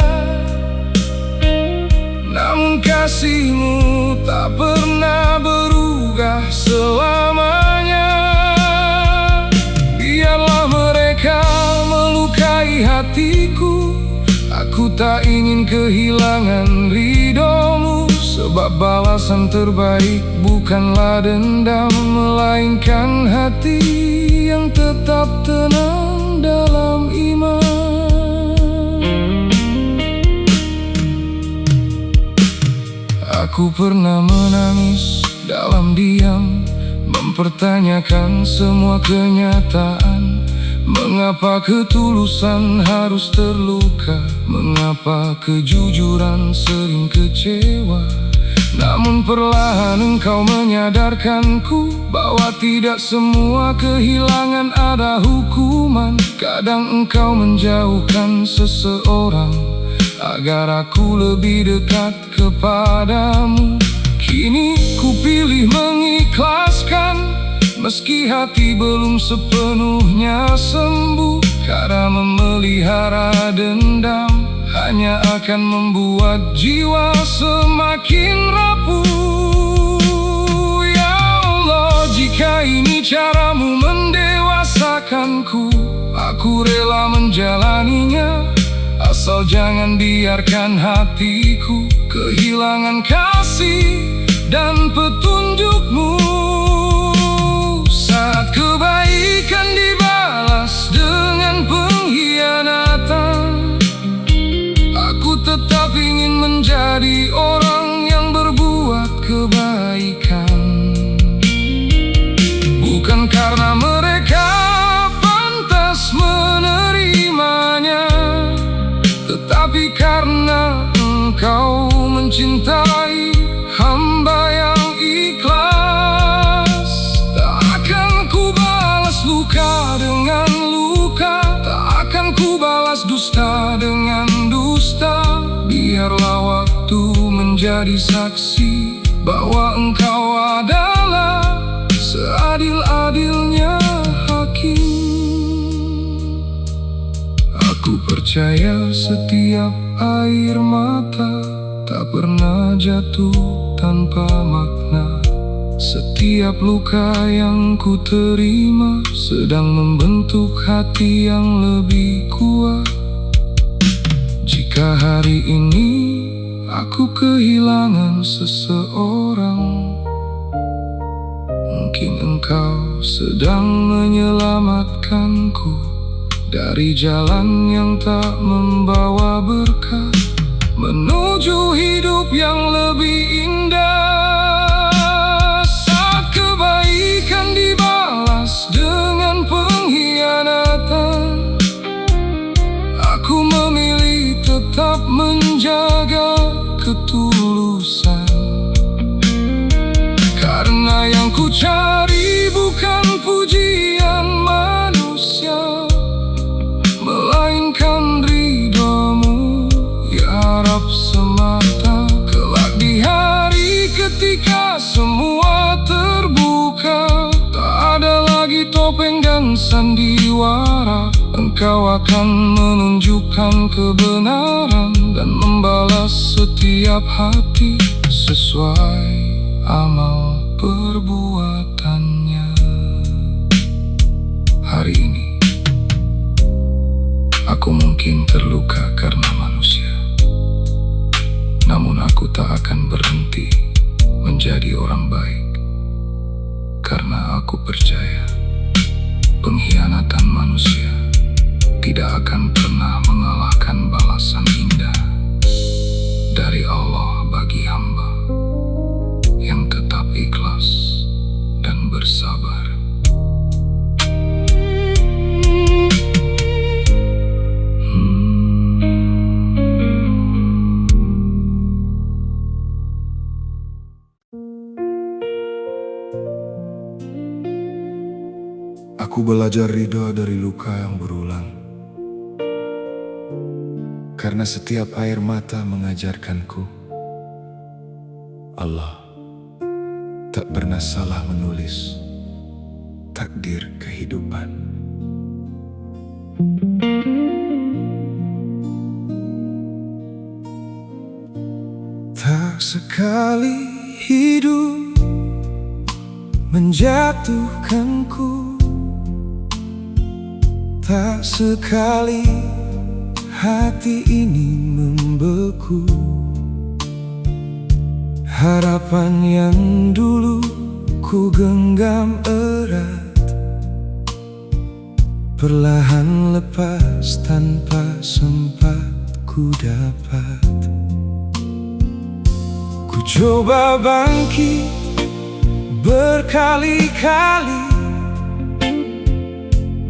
namun kasih-Mu tak pernah berubah selamanya. Biarlah mereka melukai hatiku, aku tak ingin kehilangan ridho-Mu. Sebab balasan terbaik bukanlah dendam, melainkan hati yang tetap tenang dalam iman. Aku pernah menangis dalam diam, mempertanyakan semua kenyataan. Mengapa ketulusan harus terluka? Mengapa kejujuran sering kecewa? Namun perlahan engkau menyadarkanku bahwa tidak semua kehilangan ada hukuman. Kadang engkau menjauhkan seseorang agar aku lebih dekat kepadamu. Kini ku pilih mengikhlaskan, meski hati belum sepenuhnya sembuh. Karena memelihara dendam hanya akan membuat jiwa semakin rapuh. Ya Allah, jika ini cara-Mu mendewasakanku, aku rela menjalaninya. Asal jangan biarkan hatiku kehilangan kasih dan petunjuk-Mu. Saat kebaikan dibalas dengan pengkhianatan, aku tetap ingin menjadi orang yang berbuat kebaikan. Bukan karena mereka pantas menerimanya, tetapi karena Engkau mencintai hamba yang ikhlas. Tak akan ku balas luka dengan luka, tak akan ku balas dusta dengan dusta. Biarlah waktu menjadi saksi bahwa Engkau adalah seadil-adilnya hakim. Aku percaya setiap air mata tak pernah jatuh tanpa makna. Setiap luka yang ku terima sedang membentuk hati yang lebih kuat. Jika hari ini aku kehilangan seseorang, Mungkin engkau sedang menyelamatkanku dari jalan yang tak membawa berkah menuju hidup yang lebih indah. Saat kebaikan dibalas dengan pengkhianatan, aku memilih tetap menjaga ketulusan. Karena yang ku cari bukan pujian manusia, melainkan ridho-Mu ya Rabb semata. Kelak di hari ketika semua terbuka, tak ada lagi topeng dan sandiwara, Engkau akan menunjukkan kebenaran dan membalas setiap hati sesuai amal perbuatannya. Hari ini aku mungkin terluka karena manusia, namun aku tak akan berhenti menjadi orang baik, karena aku percaya pengkhianatan manusia tidak akan pernah mengalahkan balasan indah dari Allah bagi hamba yang tetap ikhlas dan bersabar. Aku belajar ridho dari luka yang berulang, karena setiap air mata mengajarkanku Allah tak pernah salah menulis takdir kehidupan. Tak sekali hidup menjatuhkanku, tak sekali hati ini membeku. Harapan yang dulu ku genggam erat perlahan lepas tanpa sempat ku dapat. Ku coba bangkit berkali-kali,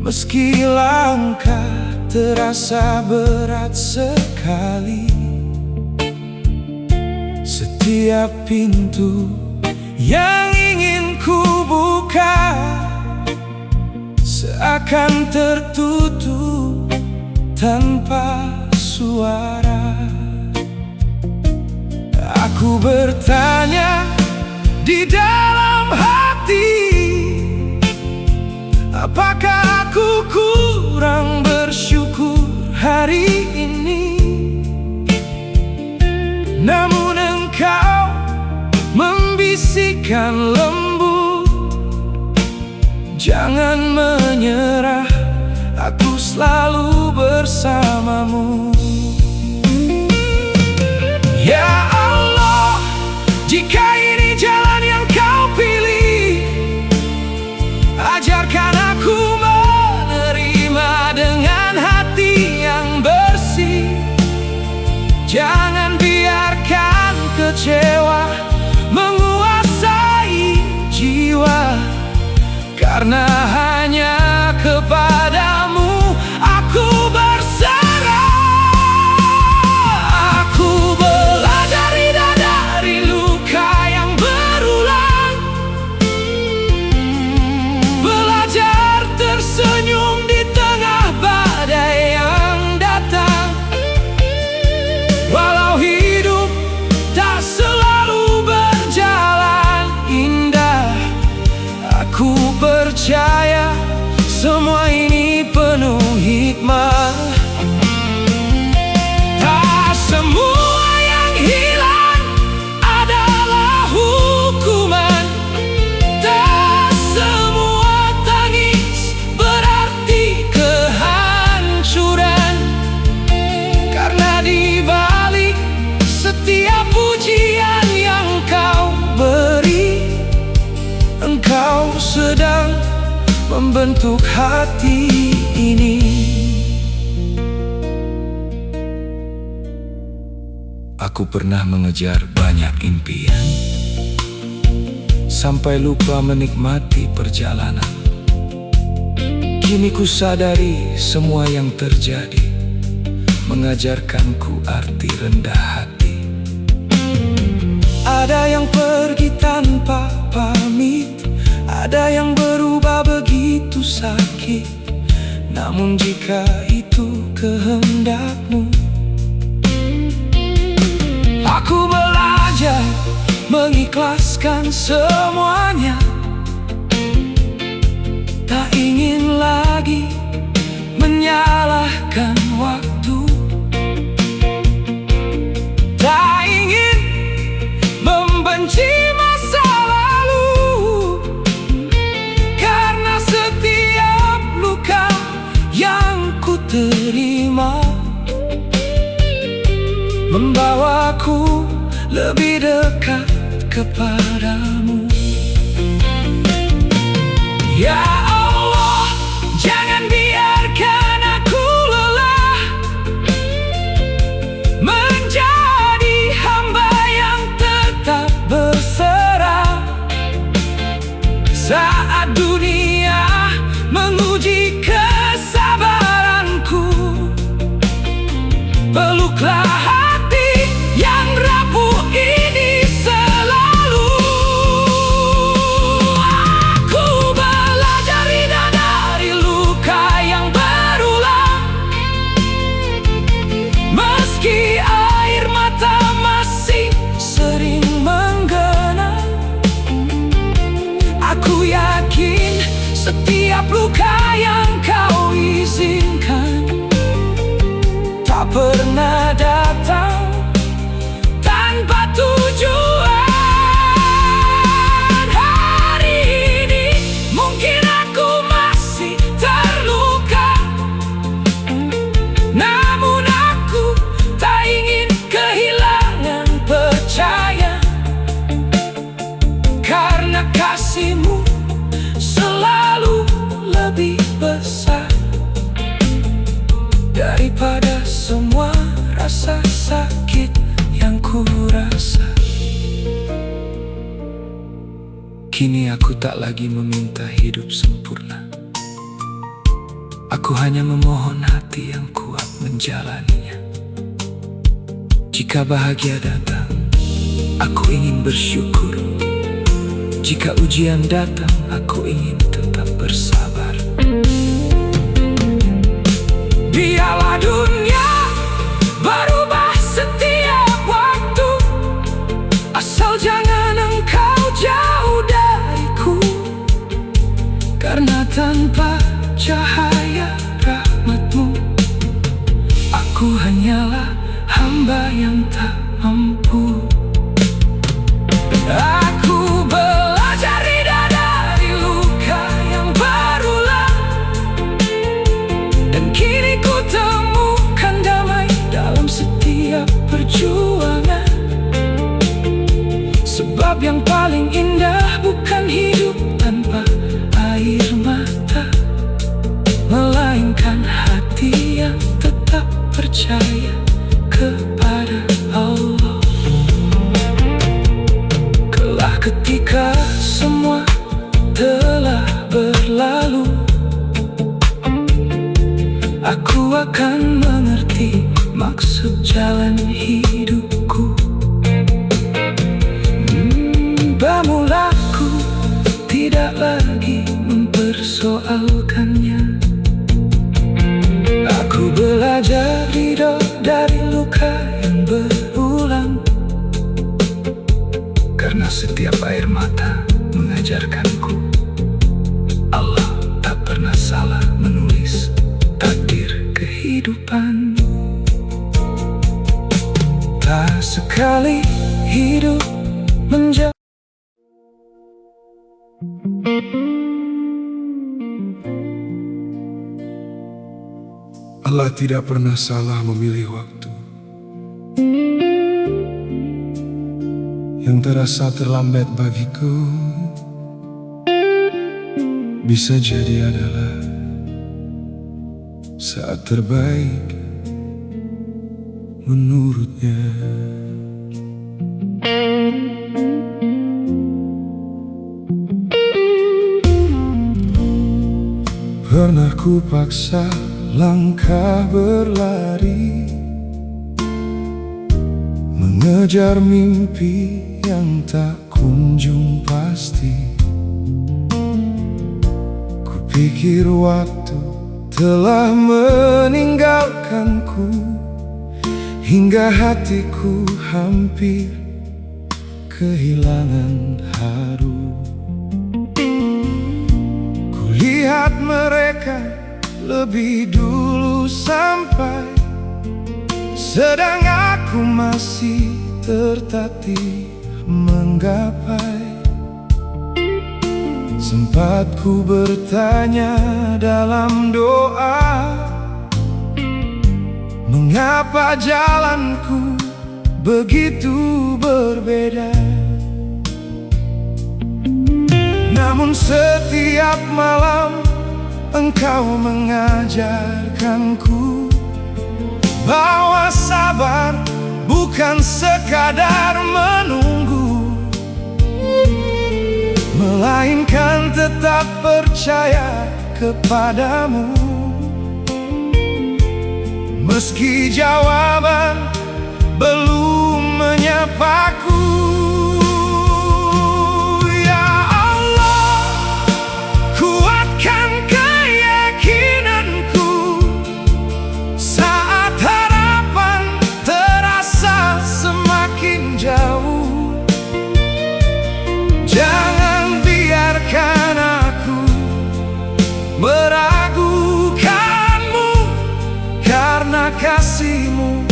meski langkah terasa berat sekali. Setiap pintu yang ingin ku buka seakan tertutup tanpa suara. Aku bertanya di dalam hati, apakah aku kurang bersyukur hari ini? Namun Engkau membisikkan lembut, jangan menyerah, aku selalu bersamamu. Ya Allah, jika ini jalan yang Kau pilih, ajarkan aku menerima dengan hati yang bersih. Jangan biarkan kecewa menguasai jiwa, karena hanya kepadamu aku berserah. Aku belajar dari luka yang berulang, belajar tersenyum di tengah badai yang datang. Walau hidup tak selalu berjalan indah, aku percaya semua ini penuh hikmah. Tak semua yang hilang adalah hukuman, tak semua tangis berarti kehancuran. Karena di balik setiap pujian yang Kau beri, Engkau membentuk hati ini. Aku pernah mengejar banyak impian, sampai lupa menikmati perjalanan. Kini ku sadari semua yang terjadi mengajarkanku arti rendah hati. Ada yang pergi tanpa pamit, ada yang berubah begitu sakit. Namun jika itu kehendakmu, aku belajar mengikhlaskan semuanya. Tak ingin lagi menyalahkan waktu, tak ingin membenci masa lalu, karena setiap luka yang ku terima membawaku lebih dekat kepadamu. Ya Allah, jangan biarkan aku lelah menjadi hamba yang tetap berserah. Saat dunia menguji kesabaranku, peluklah hati yang rapuh ini selalu. Aku belajar ridha dari luka yang berulang, meski air mata masih sering menggenang. Aku yakin setiap luka yang kau izinkan tak pernah datang tanpa tujuan. Hari ini mungkin aku masih terluka, namun aku tak ingin kehilangan percaya, karena kasihmu selalu lebih besar daripada semua rasa sakit yang ku rasa. Kini aku tak lagi meminta hidup sempurna. Aku hanya memohon hati yang kuat menjalaninya. Jika bahagia datang, aku ingin bersyukur. Jika ujian datang, aku ingin tetap bersabar. Biarlah dunia berubah setiap waktu, asal jangan engkau jauh dariku, karena tanpa cahaya rahmatmu, aku hanyalah hamba yang tak mampu. Aku belajar ridha dari luka yang berulang, dan kini ku temukan damai dalam setiap perjuangan. Sebab yang paling indah bukan hidup tanpa air mata, melainkan hati yang tetap percaya kepada Allah. Kelak ketika semua telah berlalu, aku akan mengerti maksud jalan hidupku. Bermulaku tidak lagi mempersoalkannya. Aku belajar ridha dari luka yang berulang, karena setiap air mata mengajarkanku Allah tak pernah salah menulis takdir kehidupan. Tak sekali hidup menjauh. Allah tidak pernah salah memilih waktu yang terasa terlambat bagiku. bisa jadi adalah saat terbaik menurutnya. Pernah ku paksa langkah berlari, mengejar mimpi yang tak kunjung pasti. Kupikir waktu telah meninggalkanku, hingga hatiku hampir kehilangan haru. Kulihat mereka lebih dulu sampai, sedang aku masih tertatih menggapai. Sempat ku bertanya dalam doa, mengapa jalanku begitu berbeda? Namun setiap malam engkau mengajarkanku bahwa sabar bukan sekadar menunggu, melainkan tetap percaya kepadamu. Meski jawaban belum menyapaku, ya Allah, kuatkan keyakinanku saat harapan terasa semakin jauh. Jangan biarkan aku meragukanmu, karena kasihmu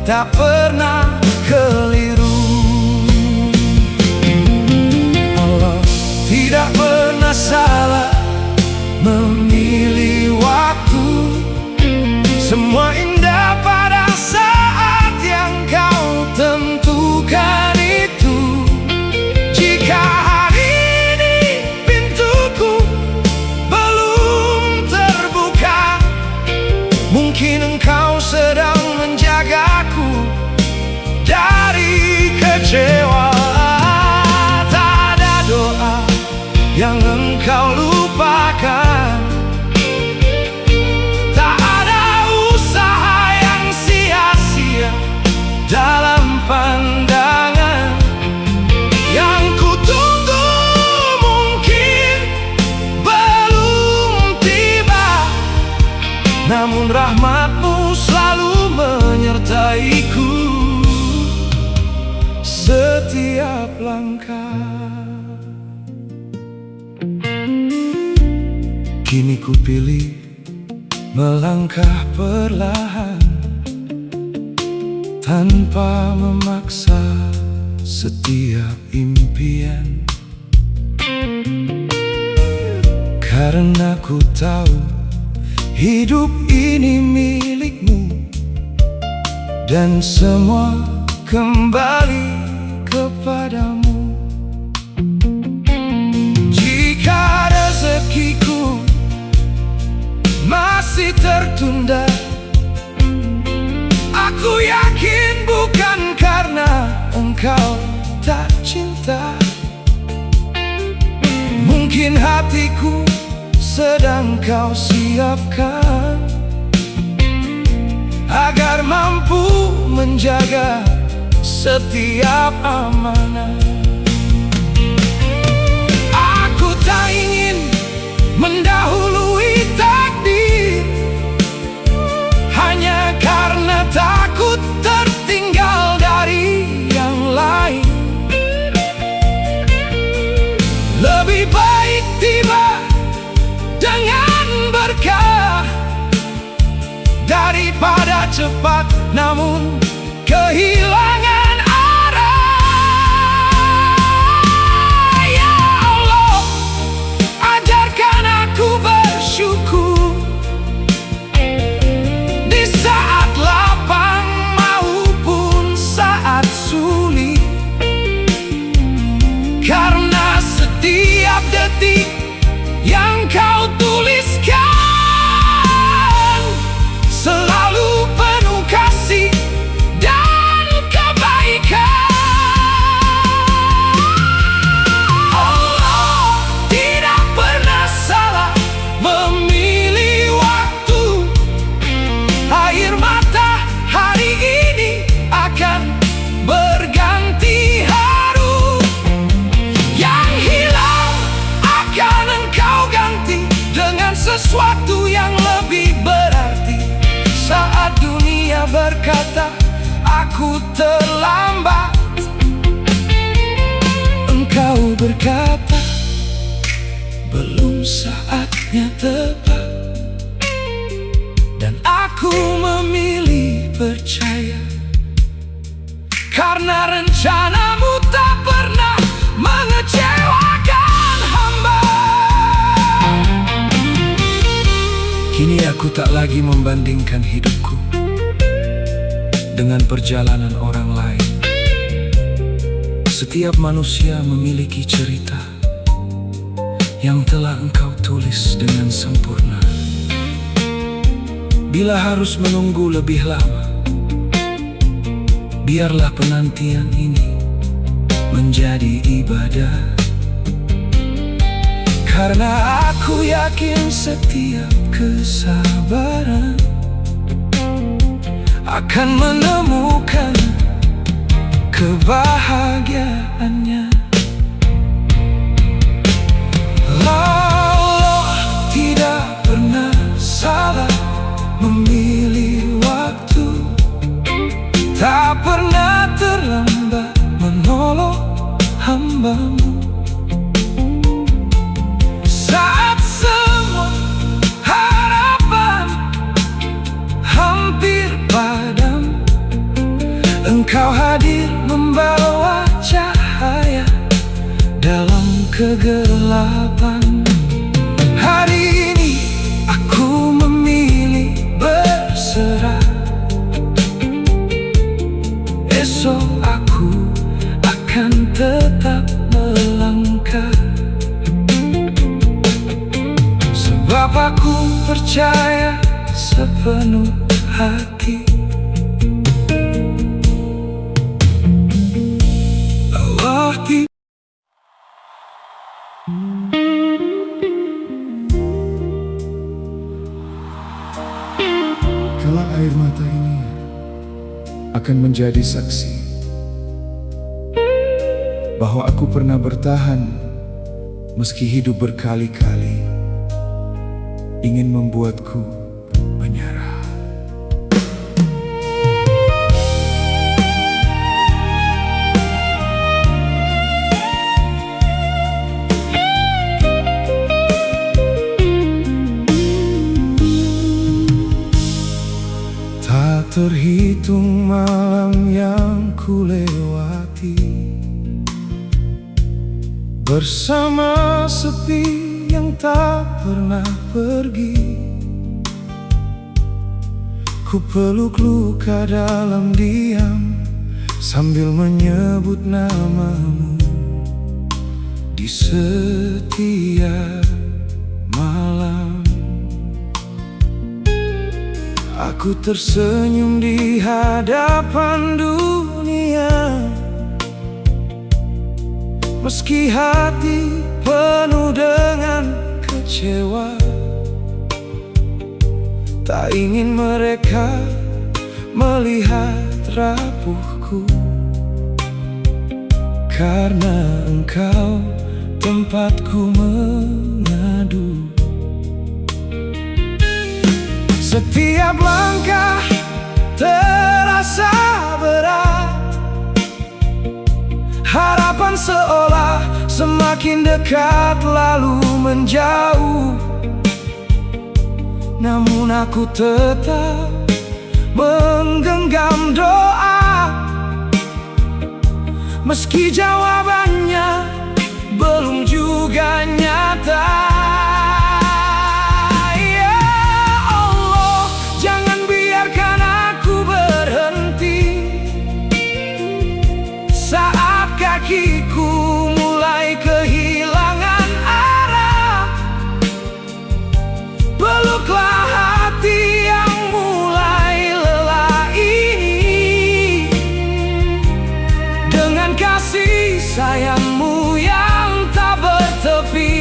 tak pernah keliru. Allah tidak pernah salah memilih waktu. Semua indah pada saat yang kau tentukan itu. Jika hari ini pintuku belum terbuka, mungkin engkau sedang menjagaku dari kecewa. Tak ada doa yang engkau lupakan, tak ada usaha yang sia-sia dalam pandangan. Yang kutunggu mungkin belum tiba, namun rahmatmu selalu menyertaiku setiap langkah. Kini ku pilih melangkah perlahan, tanpa memaksa setiap impian. Karena ku tahu hidup ini milikmu, dan semua kembali kepadamu. Jika rezekiku masih tertunda, aku yakin bukan karena engkau tak cinta. Mungkin hatiku sedang kau siapkan agar mampu menjaga setiap amanah. Aku tak ingin mendahului takdir, hanya karena takut tertinggal dari yang lain. Lebih baik tiba dengan berkah daripada cepat namun kehilangan arah. Ya Allah, ajarkan aku bersyukur di saat lapang maupun saat sulit, karena setiap detik yang sesuatu yang lebih berarti. Saat dunia berkata aku terlambat, engkau berkata belum saatnya tepat. Dan aku memilih percaya, karena rencanamu tak pernah mengecewakan hamba. Kini aku tak lagi membandingkan hidupku dengan perjalanan orang lain. Setiap manusia memiliki cerita yang telah engkau tulis dengan sempurna. Bila harus menunggu lebih lama, biarlah penantian ini menjadi ibadah. Karena aku yakin setiap kesabaran akan menemukan kebahagiaannya. Allah tidak pernah salah memilih waktu, tak pernah terlambat menolong hamba-Mu. Saat semua harapan hampir padam, engkau hadir membawa cahaya dalam kegelapan. Hari ini aku memilih berserah, esok aku akan tetap melangkah. Sebab aku percaya sepenuh hati Allah tidak. Kelak air mata ini akan menjadi saksi bahwa aku pernah bertahan meski hidup berkali-kali ingin membuatku menyerah. Tak terhitung malam yang ku lewati bersama sepi yang tak pernah pergi. Ku peluk luka dalam diam sambil menyebut namamu di setiap malam. Aku tersenyum di hadapan dunia, meski hati penuh dengan kecewa. Tak ingin mereka melihat rapuhku, karena engkau tempatku mengadu. Setiap langkah terasa berat, harapan seolah semakin dekat lalu menjauh. Namun aku tetap menggenggam doa, meski jawabannya belum juga nyata. Ya Allah, jangan biarkan aku berhenti saat kakiku mulai kehilangan arah. Peluklah hati yang mulai lelah ini dengan kasih sayangmu yang tak bertepi.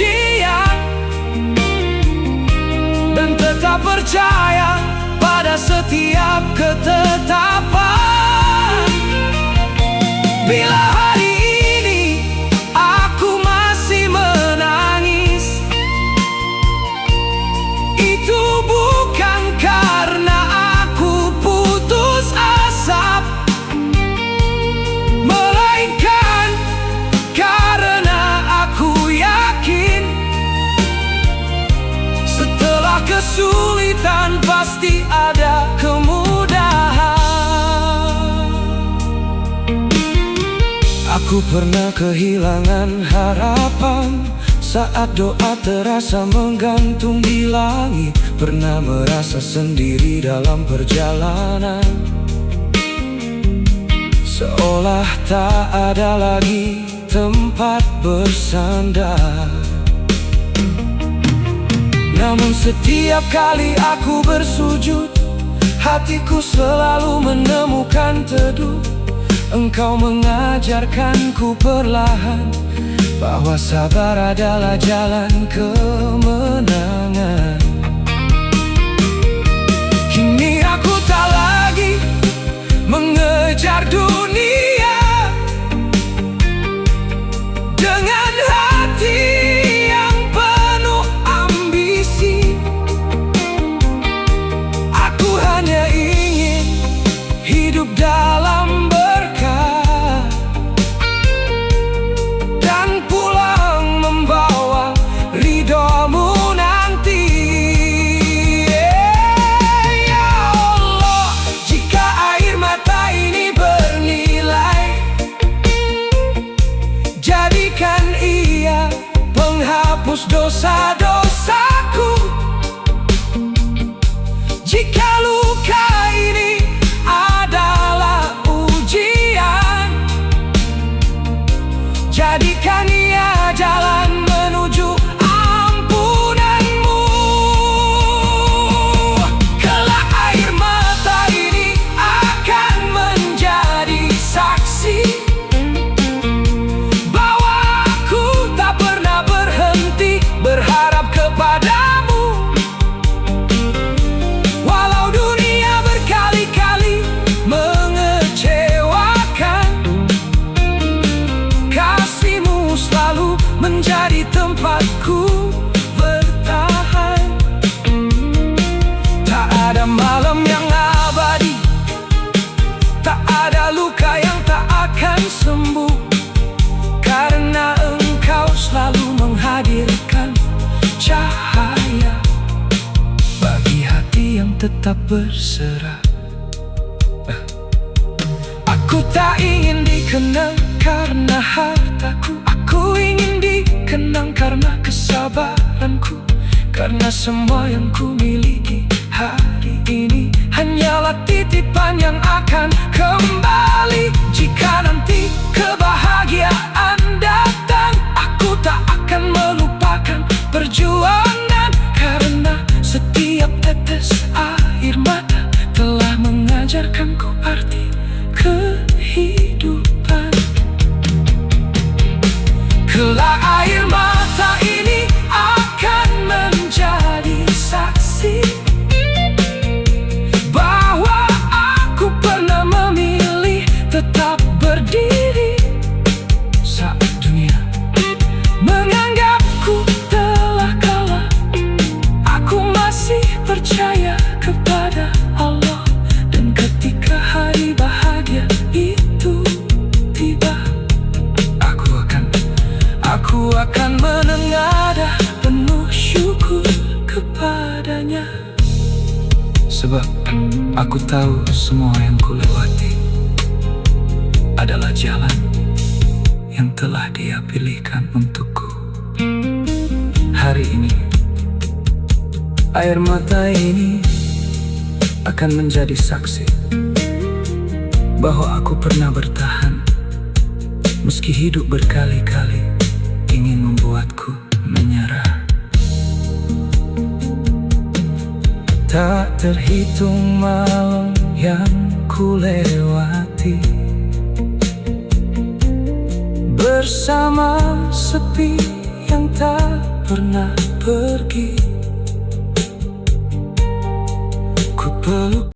ujian, dan tetap percaya pada setiap ketetapan. Bila hari ini aku masih menangis, itu bukan karena aku putus asa, melainkan karena aku yakin setelah kesulitan pasti ada kemudahan. Aku pernah kehilangan harapan saat doa terasa menggantung di langit. Pernah merasa sendiri dalam perjalanan, seolah tak ada lagi tempat bersandar. Namun setiap kali aku bersujud, hatiku selalu menemukan teduh. Engkau mengajarkanku perlahan bahwa sabar adalah jalan kemenangan. Kini aku tak lagi mengejar dunia dengan hati yang penuh ambisi. Aku hanya ingin hidup dalam berkah dan pulang membawa ridhomu nanti. Ya Allah, jika air mata ini bernilai, jadikan ia penghapus dosa-dosaku. Jika luka ini adalah ujian, jadikan ia jalan menuju ampunanmu. Kelak air mata ini akan menjadi saksi bahwa aku tak pernah berhenti berharap kepadamu. Walau dunia berkali-kali mengecewakan, kasihmu selalu menjadi tempatku bertahan. Tak ada malam yang abadi, tak ada luka yang tak akan sembuh, karena engkau selalu menghadirkan cahaya bagi hati yang tetap berserah. Aku tak ingin dikenang karena hartaku, aku ingin dikenang karena kesabaranku. Karena semua yang ku miliki hari ini hanyalah titipan yang akan kembali. Jika nanti kebahagiaan datang, aku tak akan melupakan perjuangan, karena setiap tetes air mata telah mengajarkanku arti kehidupan. Kelak air mata ini akan menjadi saksi bahwa aku pernah memilih tetap berdiri saat dunia menganggapku telah kalah. Aku masih percaya kepada Allah, dan ketika hari bahagia itu tiba, aku akan menengadah penuh syukur kepadanya. Sebab aku tahu semua yang ku lewati adalah jalan yang telah Dia pilihkan untukku. Hari ini air mata ini akan menjadi saksi bahwa aku pernah bertahan meski hidup berkali-kali ingin membuatku menyerah. Tak terhitung malam yang ku lewati bersama sepi yang tak pernah pergi. Ku peluk